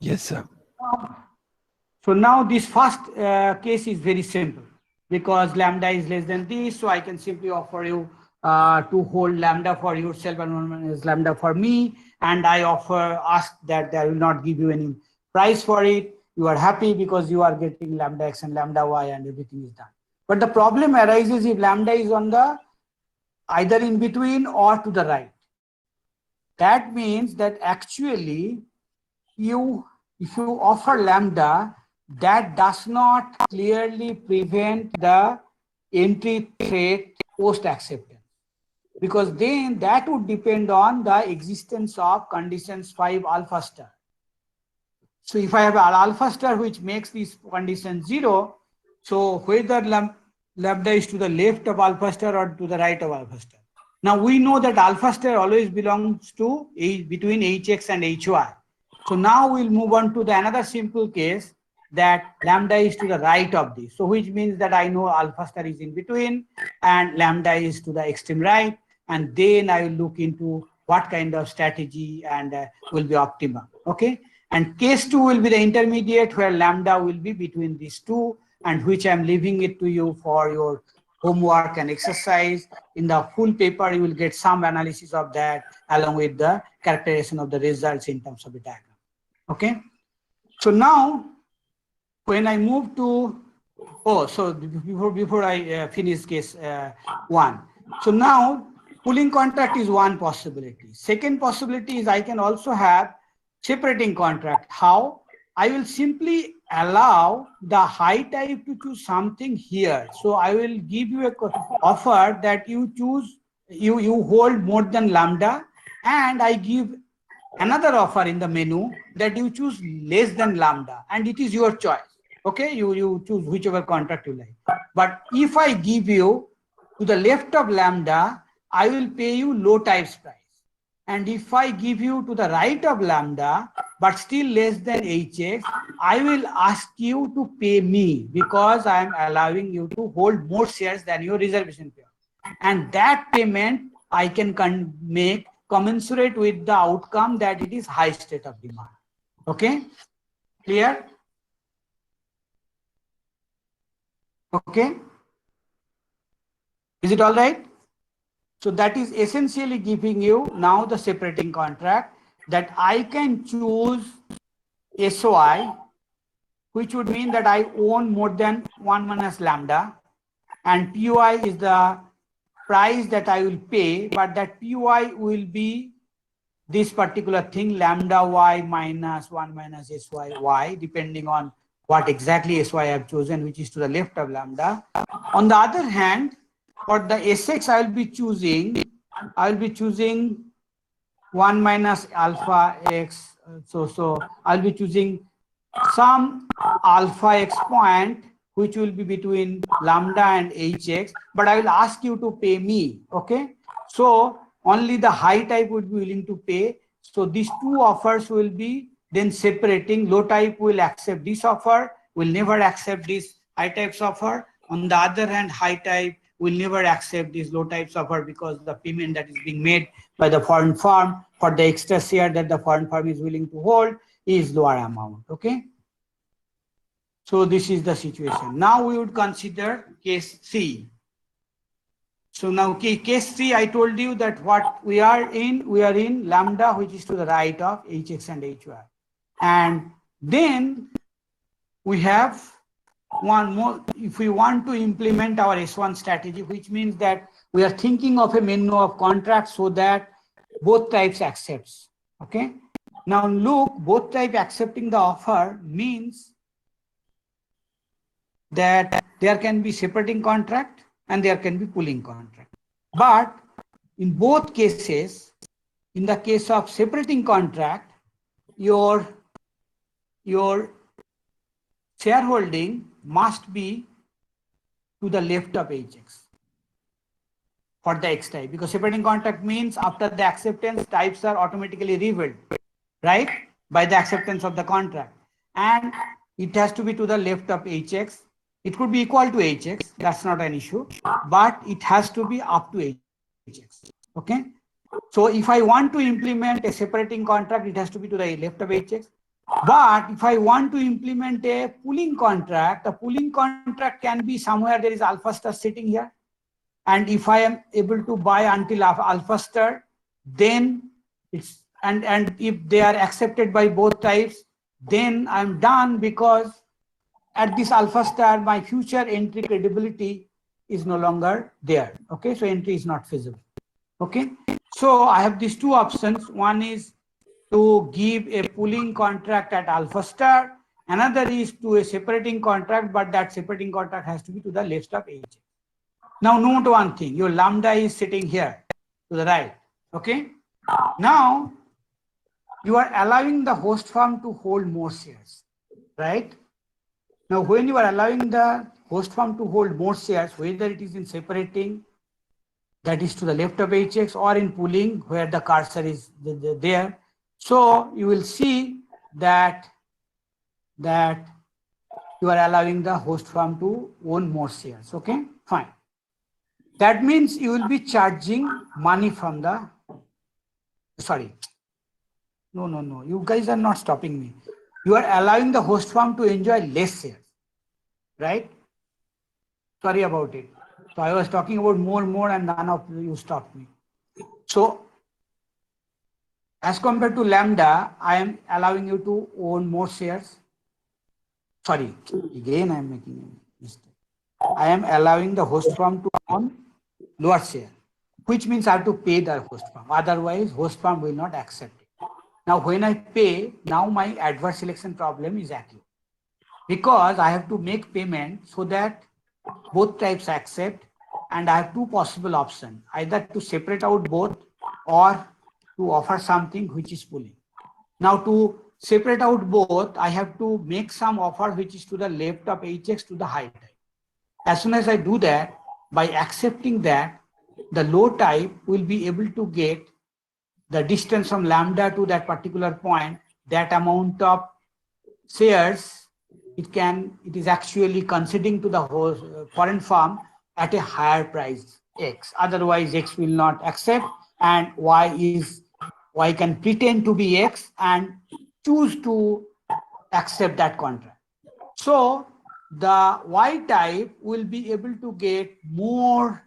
Yes, sir. So now this first case is very simple because lambda is less than this. So I can simply offer you to hold lambda for yourself and 1 minus lambda for me. And I ask that I will not give you any price for it. You are happy because you are getting lambda x and lambda y and everything is done. But the problem arises if lambda is on the either in between or to the right. That means that actually you if you offer lambda, that does not clearly prevent the entry threat post acceptance, because then that would depend on the existence of conditions 5 alpha star. So if I have an alpha star which makes this condition 0, so whether lambda is to the left of alpha star or to the right of alpha star. Now we know that alpha star always belongs to between hx and hy. So now we'll move on to the another simple case that lambda is to the right of this. So which means that I know alpha star is in between and lambda is to the extreme right. And then I will look into what kind of strategy and will be optimal. Okay. And case 2 will be the intermediate where lambda will be between these two, and which I'm leaving it to you for your homework and exercise. In the full paper, you will get some analysis of that along with the characterization of the results in terms of the diagram. Okay. So now, when I move to, so before I finish case 1. So now, pooling contract is one possibility. Second possibility is I can also have separating contract. How? I will simply allow the high type to choose something here. So I will give you a offer that you choose, you hold more than lambda, and I give another offer in the menu that you choose less than lambda, and it is your choice. Okay, you choose whichever contract you like. But if I give you to the left of lambda, I will pay you low types price. And if I give you to the right of lambda, but still less than hx, I will ask you to pay me because I am allowing you to hold more shares than your reservation fee. And that payment I can make commensurate with the outcome that it is high state of demand. Okay, clear? Okay, is it all right? So that is essentially giving you now the separating contract that I can choose SOI, which would mean that I own more than 1 minus lambda, and POI is the price that I will pay, but that POI will be this particular thing, lambda y minus 1 minus SY y, depending on what exactly SY I have chosen, which is to the left of lambda. On the other hand, for the SX, I will be choosing 1 minus alpha x. So I'll be choosing some alpha x point, which will be between lambda and hx, but I will ask you to pay me. Okay. So only the high type would be willing to pay. So these two offers will be then separating. Low type will accept this offer, will never accept this high type's offer. On the other hand, high type will never accept this low type's offer because the payment that is being made by the foreign firm for the extra share that the foreign firm is willing to hold is lower amount. Okay. So this is the situation. Now we would consider case 3. So now case 3, I told you that what we are in lambda, which is to the right of hx and hy. And then we have one more, if we want to implement our S1 strategy, which means that we are thinking of a menu of contracts so that both types accepts. Okay. Now look, both type accepting the offer means that there can be separating contract and there can be pooling contract. But in both cases, in the case of separating contract, your shareholding must be to the left of hx for the x type, because separating contract means after the acceptance, types are automatically revealed, right, by the acceptance of the contract, and it has to be to the left of hx. It could be equal to hx, that's not an issue, but it has to be up to hx. Okay. So if I want to implement a separating contract, it has to be to the left of hx. But if I want to implement a pooling contract, a pooling contract can be somewhere there is alpha star sitting here. And if I am able to buy until alpha star, then it's, and if they are accepted by both types, then I'm done, because at this alpha star, my future entry credibility is no longer there. Okay, so entry is not feasible. Okay, so I have these two options. One is to give a pooling contract at alpha star. Another is to a separating contract, but that separating contract has to be to the left of H. Now note one thing, your lambda is sitting here to the right. Okay, now you are allowing the host firm to hold more shares, right? Now when you are allowing the host firm to hold more shares, whether it is in separating, that is to the left of HX, or in pooling where the cursor is there, so you will see that you are allowing the host firm to own more shares. Okay, fine. That means you will be charging money from the, sorry, no, you guys are not stopping me. You are allowing the host firm to enjoy less shares, right? Sorry about it. So I was talking about more and none of you stopped me. So as compared to lambda, I am allowing you to own more shares. Sorry, again I am making a mistake. I am allowing the host firm to own lower share, which means I have to pay the host firm. Otherwise, host firm will not accept it. Now, when I pay, now my adverse selection problem is acute, because I have to make payment so that both types accept, and I have two possible options, either to separate out both or to offer something which is pooling. Now, to separate out both, I have to make some offer which is to the left of HX to the high type. As soon as I do that, by accepting that, the low type will be able to get the distance from lambda to that particular point, that amount of shares it is actually conceding to the host foreign firm at a higher price X. Otherwise, X will not accept, and Y can pretend to be X and choose to accept that contract. So the Y type will be able to get more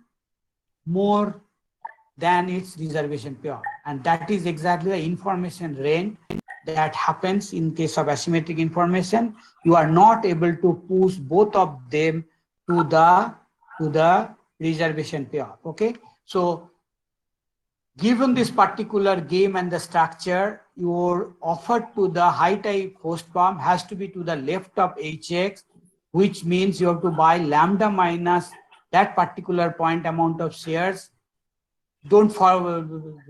than its reservation payoff, and that is exactly the information range that happens in case of asymmetric information. You are not able to push both of them to the reservation payoff. Okay, so given this particular game and the structure, your offer to the high type host firm has to be to the left of HX, which means you have to buy lambda minus that particular point amount of shares. Don't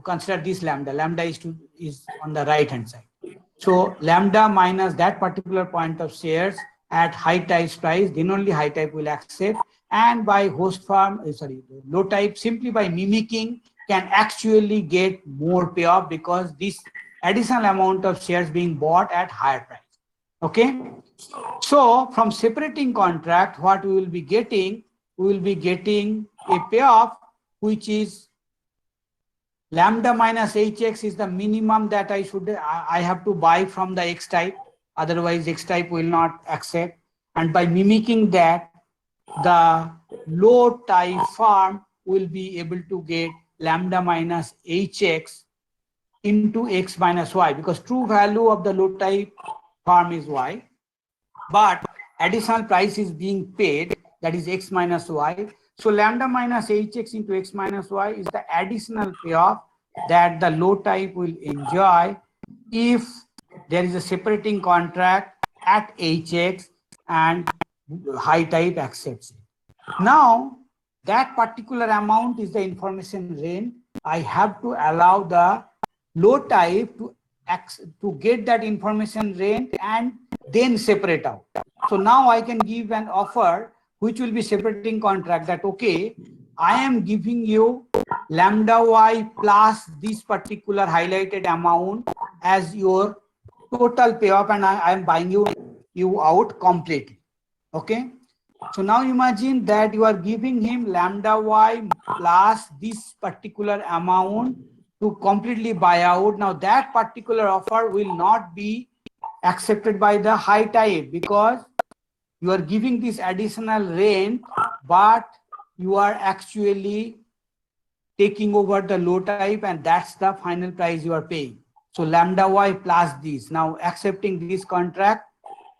consider this lambda. Lambda is on the right hand side. So lambda minus that particular point of shares at high type price, then only high type will accept. And by host firm, low type, simply by mimicking, can actually get more payoff, because this additional amount of shares being bought at higher price. Okay. So from separating contract, what we will be getting a payoff which is lambda minus HX is the minimum that I have to buy from the X type. Otherwise, X type will not accept. And by mimicking that, the low type firm will be able to get lambda minus HX into X minus Y, because true value of the low type firm is Y, but additional price is being paid, that is X minus Y. So lambda minus HX into X minus Y is the additional payoff that the low type will enjoy if there is a separating contract at HX and high type accepts it. Now, that particular amount is the information range. I have to allow the low type to get that information range and then separate out. So now I can give an offer which will be separating contract, that okay, I am giving you lambda Y plus this particular highlighted amount as your total payoff, and I am buying you out completely. Okay. So now imagine that you are giving him lambda Y plus this particular amount to completely buy out. Now that particular offer will not be accepted by the high type, because you are giving this additional rent, but you are actually taking over the low type, and that's the final price you are paying. So lambda y plus this. Now accepting this contract,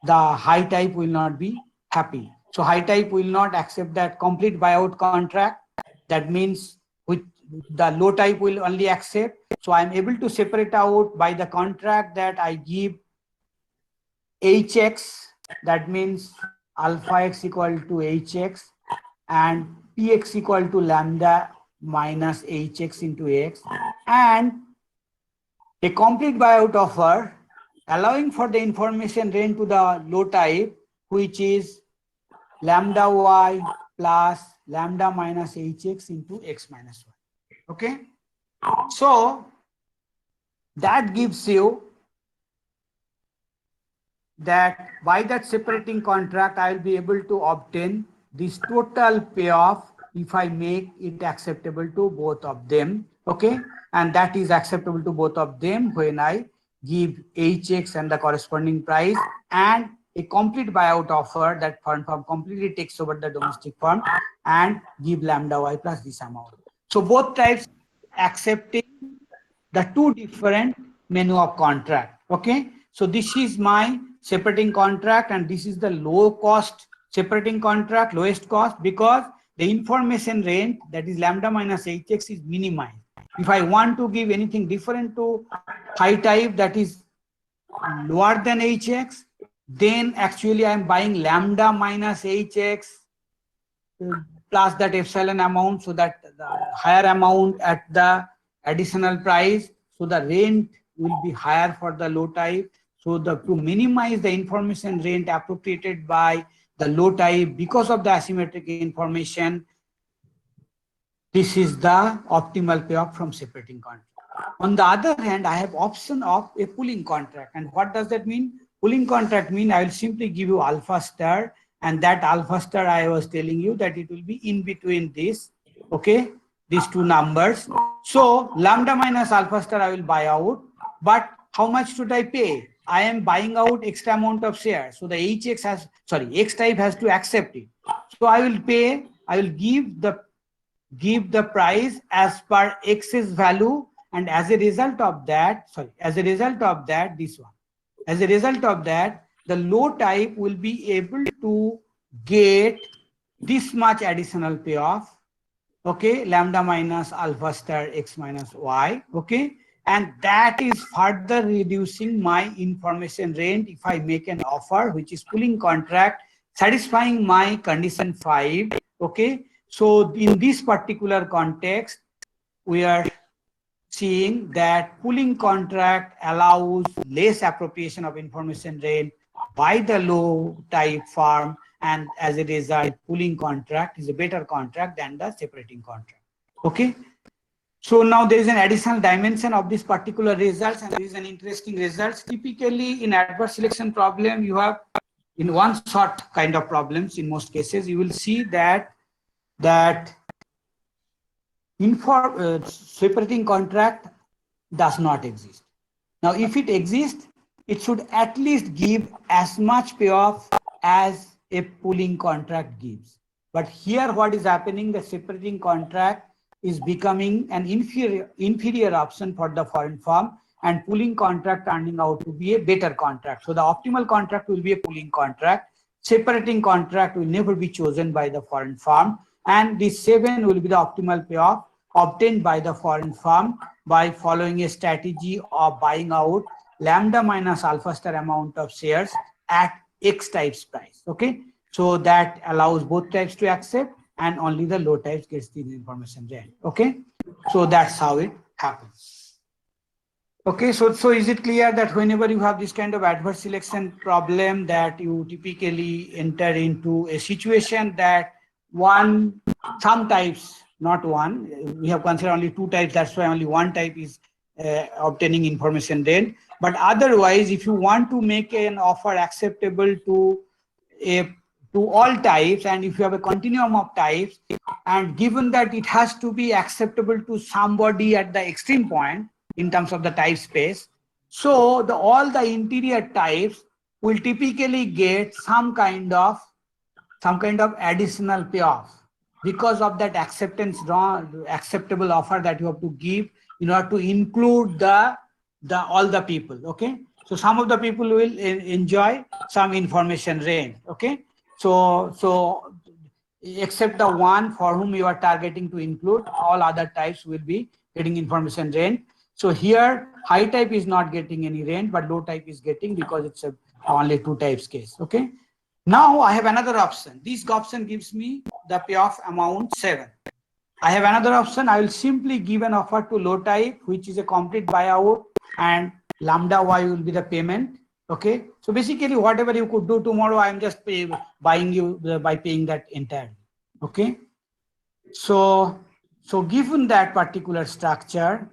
the high type will not be happy. So high type will not accept that complete buyout contract. That means with the low type will only accept. So I'm able to separate out by the contract that I give hx, that means alpha x equal to hx, and px equal to lambda minus hx into x, and a complete buyout offer allowing for the information rent to the low type, which is lambda y plus lambda minus hx into x minus y. Okay, so that gives you that by that separating contract, I will be able to obtain this total payoff if I make it acceptable to both of them. Okay, and that is acceptable to both of them when I give hx and the corresponding price, and a complete buyout offer that foreign firm completely takes over the domestic firm and give lambda y plus this amount. So both types accepting the two different menu of contract. Okay, so this is my separating contract, and this is the low cost separating contract, lowest cost, because the information rent, that is lambda minus hx, is minimized. If I want to give anything different to high type that is lower than hx, then actually I am buying lambda minus hx plus that epsilon amount, so that the higher amount at the additional price, so the rent will be higher for the low type. So to minimize the information rent appropriated by the low type because of the asymmetric information, this is the optimal payoff from separating contract. On the other hand, I have option of a pooling contract. And what does that mean? Pooling contract mean I will simply give you alpha star, and that alpha star I was telling you that it will be in between this, okay, these two numbers. So lambda minus alpha star I will buy out, but how much should I pay? I am buying out extra amount of shares. So the HX has, sorry, X type has to accept it. So I will pay, I will give the price as per X's value, and as a result of that, this one. As a result of that, the low type will be able to get this much additional payoff, okay, lambda minus alpha star x minus y, okay, and that is further reducing my information rent if I make an offer which is pooling contract satisfying my condition 5, okay. So in this particular context, we are seeing that pooling contract allows less appropriation of information rent by the low type firm, and as a result, pooling contract is a better contract than the separating contract. Okay. So now there is an additional dimension of this particular results, and there is an interesting results. Typically in adverse selection problem, you have in one shot kind of problems. In most cases, you will see that separating contract does not exist. Now, if it exists, it should at least give as much payoff as a pooling contract gives. But here what is happening, the separating contract is becoming an inferior option for the foreign firm, and pooling contract turning out to be a better contract. So the optimal contract will be a pooling contract. Separating contract will never be chosen by the foreign firm, and this 7 will be the optimal payoff obtained by the foreign firm by following a strategy of buying out lambda minus alpha star amount of shares at X types price. Okay, so that allows both types to accept, and only the low types gets the information rent. Okay, so that's how it happens. Okay, so is it clear that whenever you have this kind of adverse selection problem, that you typically enter into a situation that some types, not one, we have considered only 2 types, that's why only 1 type is obtaining information rent. But otherwise, if you want to make an offer acceptable to all types, and if you have a continuum of types, and given that it has to be acceptable to somebody at the extreme point in terms of the type space, So all the interior types will typically get some kind of additional payoff because of that acceptable offer that you have to give in order to include the all the people. Okay, so some of the people will enjoy some information range. Okay, so except the one for whom you are targeting to include, all other types will be getting information range. So here high type is not getting any range, but low type is getting, because it's a only two types case. Okay, now I have another option. This option gives me the payoff amount 7. I have another option. I will simply give an offer to low type, which is a complete buyout, and lambda y will be the payment. Okay, so basically whatever you could do tomorrow, I'm just buying you by paying that entirely. Okay, so given that particular structure,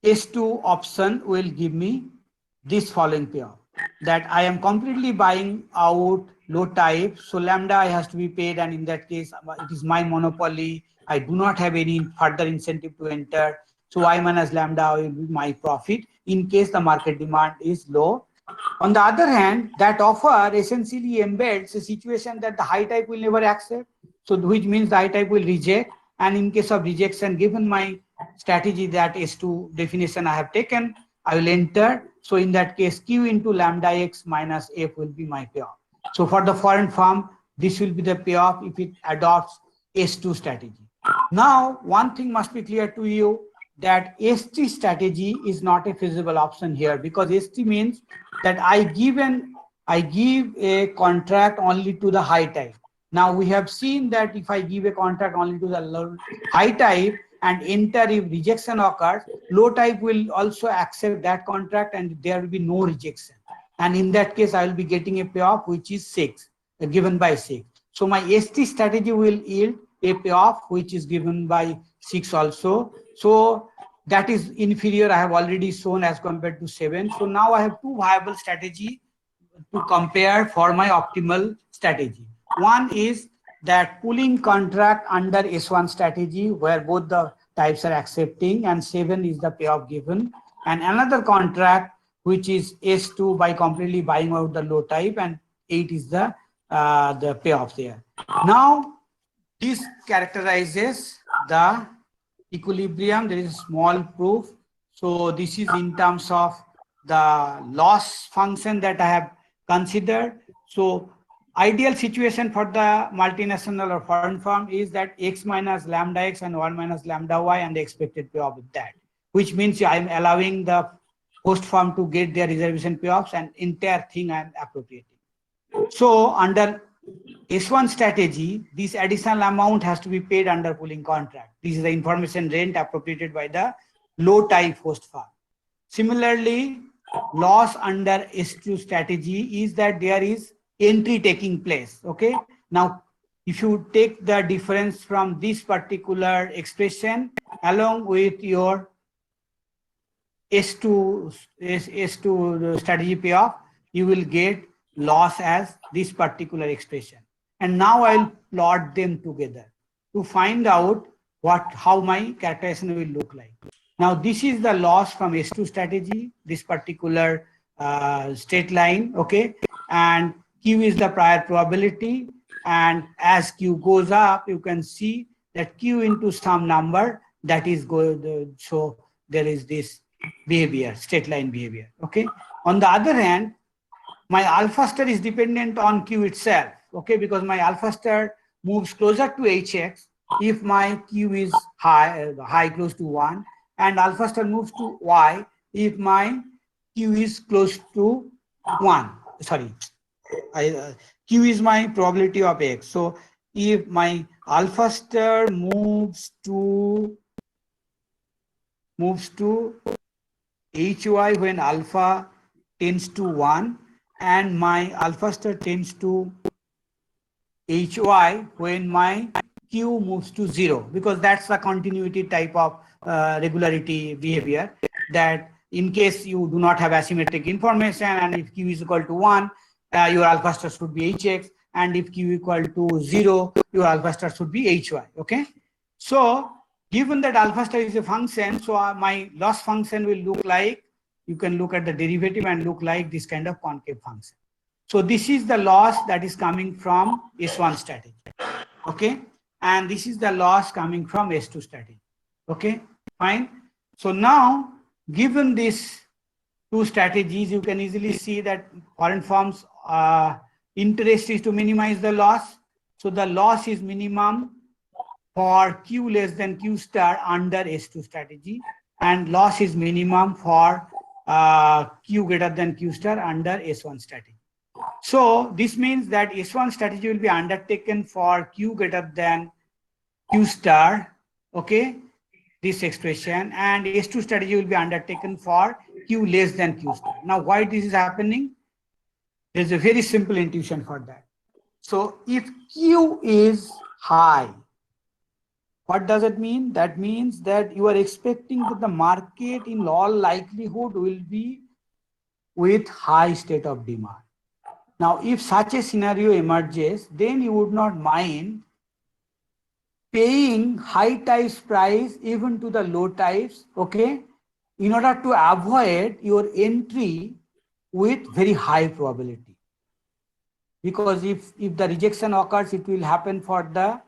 S2 option will give me this following payoff, that I am completely buying out low type, so lambda has to be paid, and in that case it is my monopoly. I do not have any further incentive to enter, so y minus lambda will be my profit in case the market demand is low. On the other hand, that offer essentially embeds a situation that the high type will never accept, so which means the high type will reject, and in case of rejection, given my strategy that S2 definition I have taken, I will enter. So in that case, Q into lambda x minus F will be my payoff. So for the foreign firm, this will be the payoff if it adopts S2 strategy. Now, one thing must be clear to you, that ST strategy is not a feasible option here, because ST means that I give a contract only to the high type. Now we have seen that if I give a contract only to the low, high type and enter, if rejection occurs, low type will also accept that contract and there will be no rejection. And in that case, I will be getting a payoff which is 6, given by 6. So my ST strategy will yield a payoff which is given by 6 also. So that is inferior, I have already shown, as compared to 7. So now I have two viable strategy to compare for my optimal strategy. One is that pooling contract under S1 strategy, where both the types are accepting, and 7 is the payoff given. And another contract which is S2 by completely buying out the low type, and 8 is the payoff there. Now this characterizes the equilibrium. There is a small proof. So this is in terms of the loss function that I have considered. So ideal situation for the multinational or foreign firm is that x minus lambda x and 1 minus lambda y, and the expected payoff with that, which means I'm allowing the host firm to get their reservation payoffs, and entire thing I'm appropriating. So under S1 strategy, this additional amount has to be paid under pooling contract. This is the information rent appropriated by the low type host firm. Similarly, loss under S2 strategy is that there is entry taking place. Okay. Now, if you take the difference from this particular expression along with your S2 strategy payoff, you will get loss as this particular expression. And now I'll plot them together to find out how my characterization will look like. Now this is the loss from S2 strategy, this particular straight line, okay? And Q is the prior probability, and as Q goes up, you can see that Q into some number, that is good. So there is this behavior, straight line behavior, okay? On the other hand, my alpha star is dependent on Q itself, okay? Because my alpha star moves closer to HX if my Q is high close to 1, and alpha star moves to Y if my Q is close to 1. Sorry, Q is my probability of X. So if my alpha star moves to HY when alpha tends to 1, and my alpha star tends to HY when my Q moves to 0, because that's the continuity type of regularity behavior, that in case you do not have asymmetric information, and if Q is equal to 1, your alpha star should be HX, and if Q equal to 0, your alpha star should be HY, okay? So Given that alpha star is a function, so my loss function will look like, you can look at the derivative and look like this kind of concave function. So this is the loss that is coming from S1 strategy. Okay. And this is the loss coming from S2 strategy. Okay. Fine. So now, given these two strategies, you can easily see that Horn forms interest is to minimize the loss. So the loss is minimum for Q less than Q star under S2 strategy, and loss is minimum for Q greater than Q star under S1 strategy. So this means that S1 strategy will be undertaken for Q greater than Q star, okay, this expression, and S2 strategy will be undertaken for Q less than Q star. Now, why this is happening? There's a very simple intuition for that. So if Q is high, what does it mean? That means that you are expecting that the market in all likelihood will be with high state of demand. Now, if such a scenario emerges, then you would not mind paying high types price even to the low types, okay, in order to avoid your entry with very high probability. Because if the rejection occurs, it will happen for the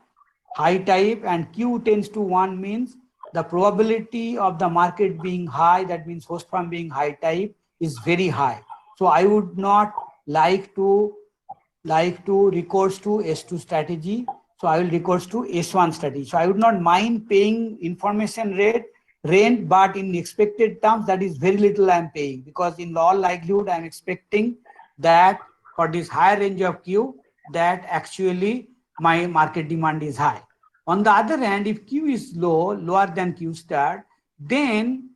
high type, and Q tends to 1 means the probability of the market being high, that means host firm being high type, is very high. So I would not like to recourse to S2 strategy. So I will recourse to S1 strategy. So I would not mind paying information rent, but in expected terms, that is very little I am paying, because in all likelihood I am expecting that for this higher range of Q, that actually my market demand is high. On the other hand, if Q is lower than Q star, then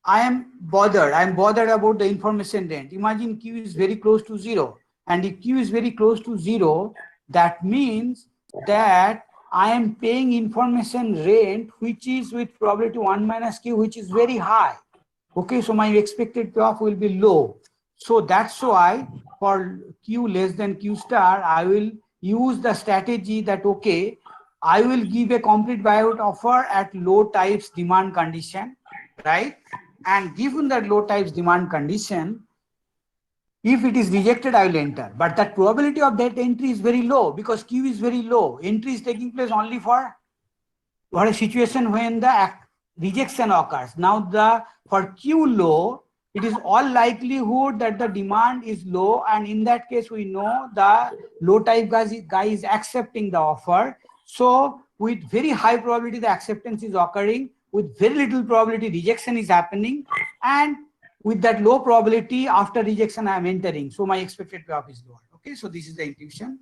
I am bothered. I am bothered about the information rent. Imagine Q is very close to 0. And if Q is very close to 0, that means that I am paying information rent, which is with probability 1 minus Q, which is very high. Okay, so my expected payoff will be low. So that's why for Q less than Q star, I will use the strategy that, okay, I will give a complete buyout offer at low types demand condition, right? And given that low types demand condition, if it is rejected, I will enter. But that probability of that entry is very low because Q is very low. Entry is taking place only for a situation when the rejection occurs. Now, for Q low, it is all likelihood that the demand is low, and in that case, we know the low type guy is accepting the offer. So, with very high probability, the acceptance is occurring. With very little probability, rejection is happening, and with that low probability, after rejection, I am entering. So, my expected payoff is lower. Okay, so this is the intuition,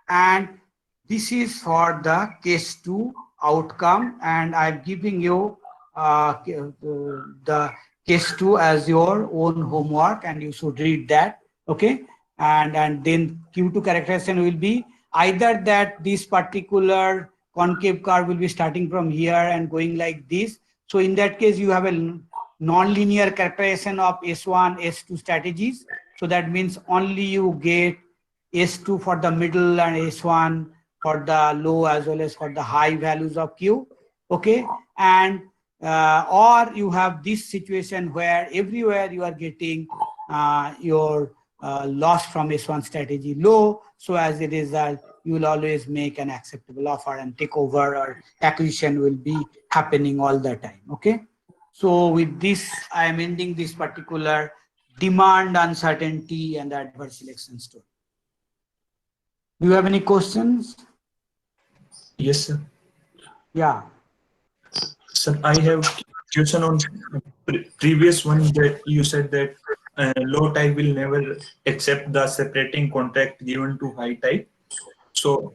and this is for the case 2 outcome, and I'm giving you the case 2 as your own homework, and you should read that. Okay, and then Q2 characterization will be either that this particular concave curve will be starting from here and going like this. So in that case, you have a non-linear characterization of S1, S2 strategies. So that means only you get S2 for the middle and S1 for the low as well as for the high values of Q. Okay, and or you have this situation where everywhere you are getting your loss from S1 strategy low. So as a result, you will always make an acceptable offer, and takeover or acquisition will be happening all the time. Okay, so with this, I am ending this particular demand uncertainty and adverse selection story. Do you have any questions? Yes, sir. Yeah. Sir, I have question on previous one that you said that low type will never accept the separating contract given to high type. So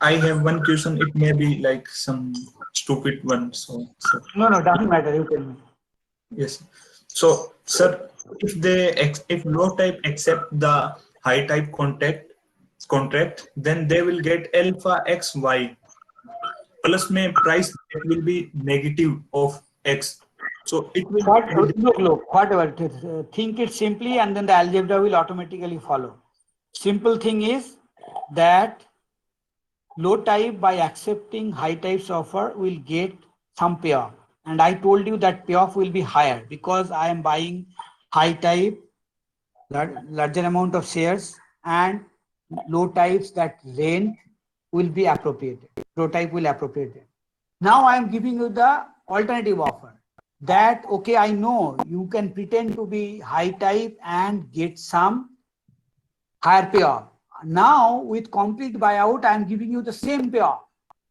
I have one question. It may be like some stupid one. So No, doesn't matter. You tell me. yes. So sir, if low type accept the high type contract, then they will get alpha XY plus में price that will be negative of X. So it will look, whatever. Think it simply, and then the algebra will automatically follow. Simple thing is that low type, by accepting high types offer, will get some payoff. And I told you that payoff will be higher because I am buying high type, larger amount of shares, and low types that rent will be appropriated. Low type will appropriate it. Now I am giving you the alternative offer that, okay, I know you can pretend to be high type and get some higher payoff. Now with complete buyout, I am giving you the same payoff,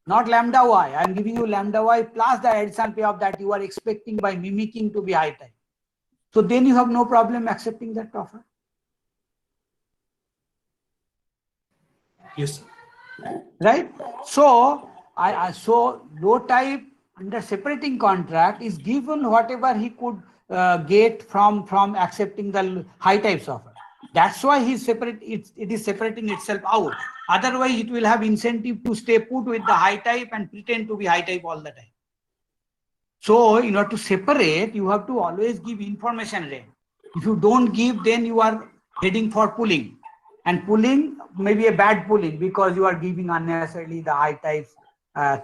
not lambda y. I am giving you lambda y plus the additional payoff that you are expecting by mimicking to be high type. So then you have no problem accepting that offer. Yes. Right? So so low type under separating contract is given whatever he could get from accepting the high types offer. That's why he's separate. It is separating itself out. Otherwise, it will have incentive to stay put with the high type and pretend to be high type all the time. So in order to separate, you have to always give information range. If you don't give, then you are heading for pulling. And pulling may be a bad pulling because you are giving unnecessarily the high types,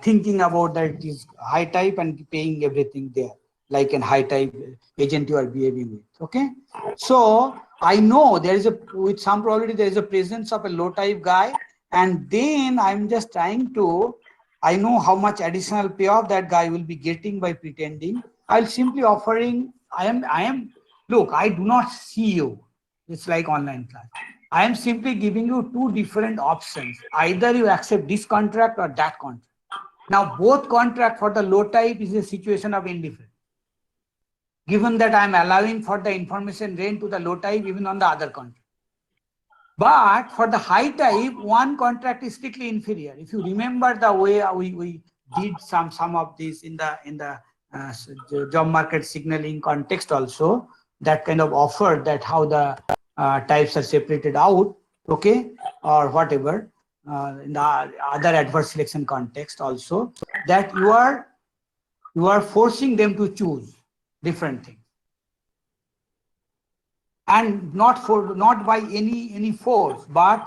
thinking about that it is high type and paying everything there, like an high type agent you are behaving with. Okay. So I know there is with some probability there is a presence of a low type guy, and then I'm just trying to, I know how much additional payoff that guy will be getting by pretending. I'll simply offering, look, I do not see you. It's like online class. I am simply giving you two different options. Either you accept this contract or that contract. Now, both contract for the low type is a situation of indifference. Given that I am allowing for the information range to the low type even on the other contract. But for the high type, one contract is strictly inferior. If you remember the way we did some of this in the job market signaling context also, that kind of offer that how the types are separated out, okay, or whatever, in the other adverse selection context also, that you are forcing them to choose different things. And not by any force, but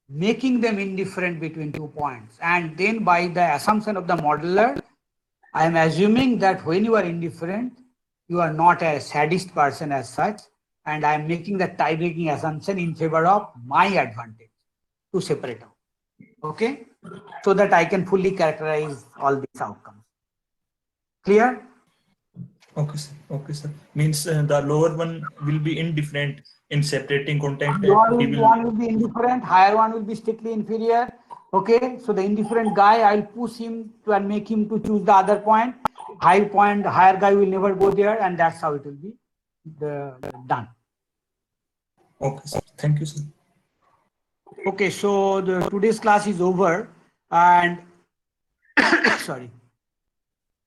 making them indifferent between 2 points. And then by the assumption of the modeler, I am assuming that when you are indifferent, you are not a sadist person as such, and I am making the tie-breaking assumption in favor of my advantage to separate out. Okay? So that I can fully characterize all these outcomes. Clear? Okay, sir. Okay, sir. Means the lower one will be indifferent in separating content. One will be indifferent, higher one will be strictly inferior. Okay, so the indifferent guy, I'll push him to and make him to choose the other point. Higher guy will never go there, and that's how it will be done. Okay, sir. Thank you, sir. Okay, so today's class is over, and sorry.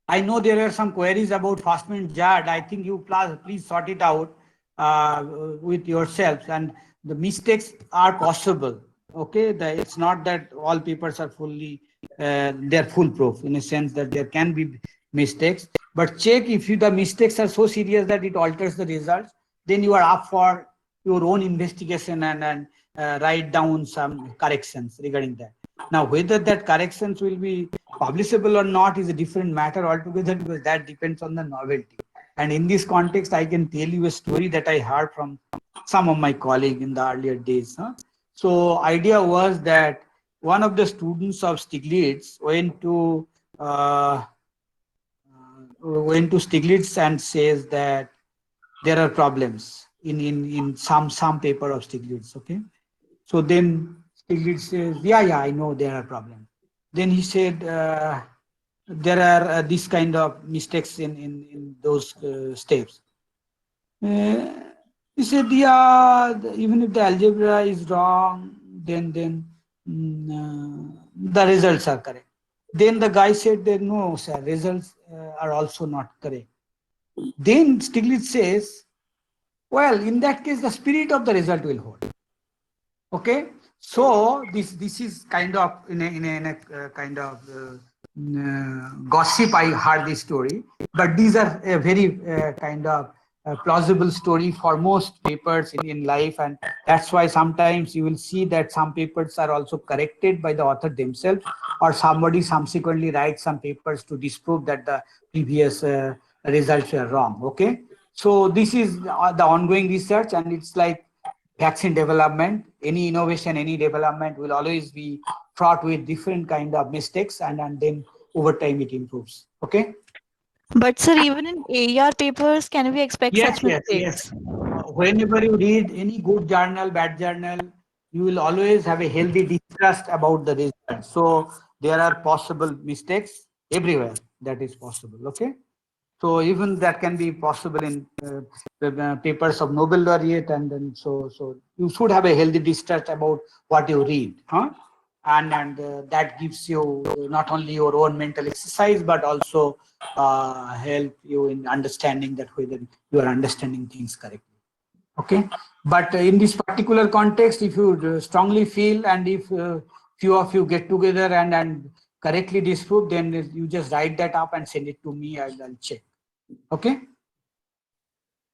I know there are some queries about Fastman JAD. I think you please sort it out with yourselves, and the mistakes are possible. Okay, it's not that all papers are fully they're foolproof in a sense that there can be mistakes, but check if the mistakes are so serious that it alters the results, then you are up for your own investigation and write down some corrections regarding that. Now, whether that corrections will be publishable or not is a different matter altogether, because that depends on the novelty. And in this context, I can tell you a story that I heard from some of my colleagues in the earlier days. So idea was that one of the students of Stiglitz went to Stiglitz and says that there are problems in some paper of Stiglitz. Okay, so then Stiglitz says, yeah, I know there are problems. Then he said, there are this kind of mistakes in those steps. He said, yeah, even if the algebra is wrong, then the results are correct. Then the guy said that no, sir, results are also not correct. Then Stiglitz says, well, in that case, the spirit of the result will hold. Okay, so this is kind of in a kind of gossip. I heard this story, but these are a very kind of plausible story for most papers in life, and that's why sometimes you will see that some papers are also corrected by the author themselves, or somebody subsequently writes some papers to disprove that the previous results were wrong. Okay, so this is the ongoing research, and it's like vaccine development. Any innovation, any development will always be fraught with different kind of mistakes, and then over time it improves. Okay. But sir, even in AER papers, can we expect Yes, such yes, yes. mistakes? Whenever you read any good journal, bad journal, you will always have a healthy distrust about the result. So there are possible mistakes everywhere. That is possible. Okay. So even that can be possible in the papers of Nobel laureate, and then so you should have a healthy distrust about what you read, huh? And that gives you not only your own mental exercise but also help you in understanding that whether you are understanding things correctly. Okay, but in this particular context, if you strongly feel, and if few of you get together and correctly disprove, then you just write that up and send it to me, and I'll check. Okay,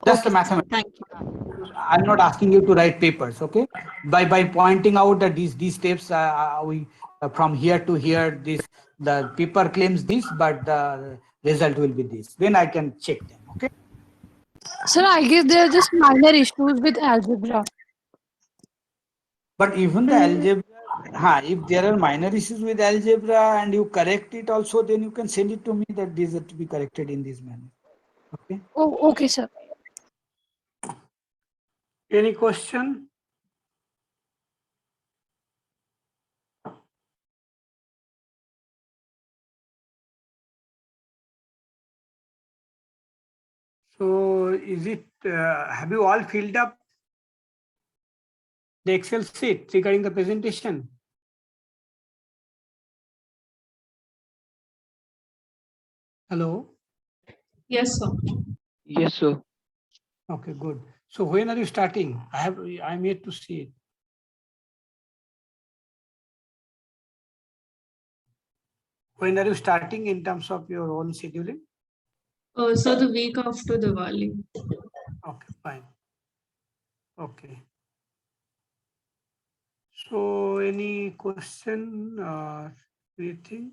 just the Okay, sir. mathematics. Thank you. I'm not asking you to write papers. Okay, by pointing out that these steps we from here to here, this the paper claims this, but the result will be this, then I can check them. Okay. Sir, I guess there are just minor issues with algebra. But even the algebra, if there are minor issues with algebra and you correct it also, then you can send it to me that these are to be corrected in this manner. Okay. Oh, okay, sir. Any question? So is it, have you all filled up the Excel sheet regarding the presentation? Hello? Yes, sir. Yes, sir. Okay, good. So when are you starting? I'm yet to see it. When are you starting in terms of your own scheduling? So the week after Diwali. Okay, fine. Okay. So any question or anything?